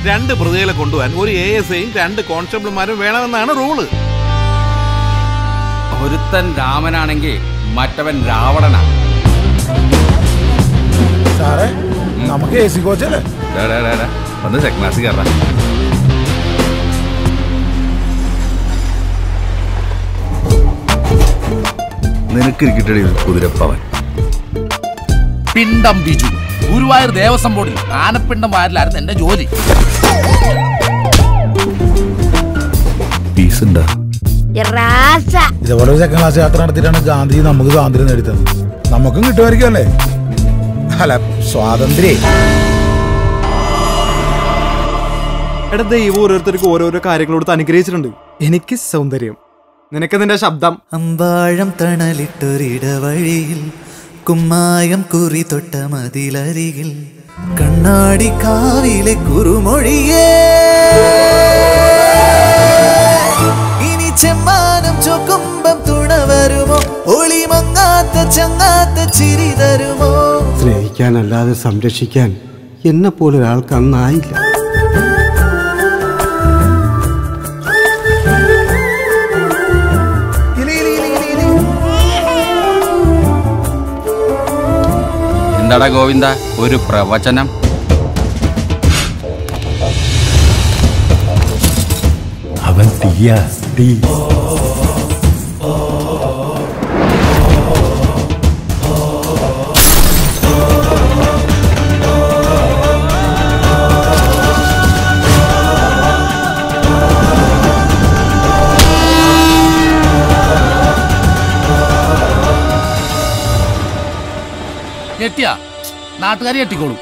2 പ്രതികളെ കൊണ്ടുപോകാൻ ഒരു ASIയും 2 കോൺസ്റ്റബിൾമാരും വേണമെന്നാണ് റൂള്. ഒരുത്തൻ രാമനാണെങ്കിൽ മറ്റവൻ രാവണനാണ്. സാറേ നമുക്ക് AC കോച്ചല്ലേ? ഒന്ന് സെക്കൻഡ് ക്ലാസ് കയറാം. നിനക്ക് കിട്ടടി കുതിരപ്പവൻ. പിണ്ടം ബിജു, ഗുരുവായൂർ ദേവസ്വം ബോർഡിൽ ആനപ്പിണ്ടം വാരലായിരുന്നു എന്റെ ജോലി. ഇതേപോലെ ഒരു സെക്കൻഡ് ക്ലാസ് യാത്ര നടത്തിയിട്ടാണ് ഗാന്ധി നമുക്ക് സ്വാതന്ത്ര്യം നേടിത്തത്. നമുക്കും കിട്ടുമായിരിക്കും അല്ലേ? അല്ല, സ്വാതന്ത്ര്യം. എടാ, ദൈവം ഓരോരുത്തർക്കും ഓരോരോ കാര്യങ്ങളോട് അനുഗ്രഹിച്ചിട്ടുണ്ട്. എനിക്ക് സൗന്ദര്യം, നിനക്ക് നിന്റെ ശബ്ദം. അമ്പാഴം തണലിട്ടൊരിടവഴിയിൽ കുമ്മായം കുറി തൊട്ട മതിലരികിൽ കണ്ണാടി കാവിലെ കുറുമൊഴിയേ ഇനി ചെമ്മാനം ചൊക്കുമ്പം തുണ വരുമോ? ഒളി മങ്ങാത്ത ചങ്ങാത്ത ചിരി തരുമോ? സ്നേഹിക്കാനല്ലാതെ സംരക്ഷിക്കാൻ എന്നെ പോലൊരാൾക്ക് അന്നായില്ല. എന്താടാ ഗോവിന്ദ ഒരു പ്രവചനം? അവൻ തീയാ തീ. ഞെട്ടിയാ നാട്ടുകാരി ഞെട്ടിക്കോളൂ.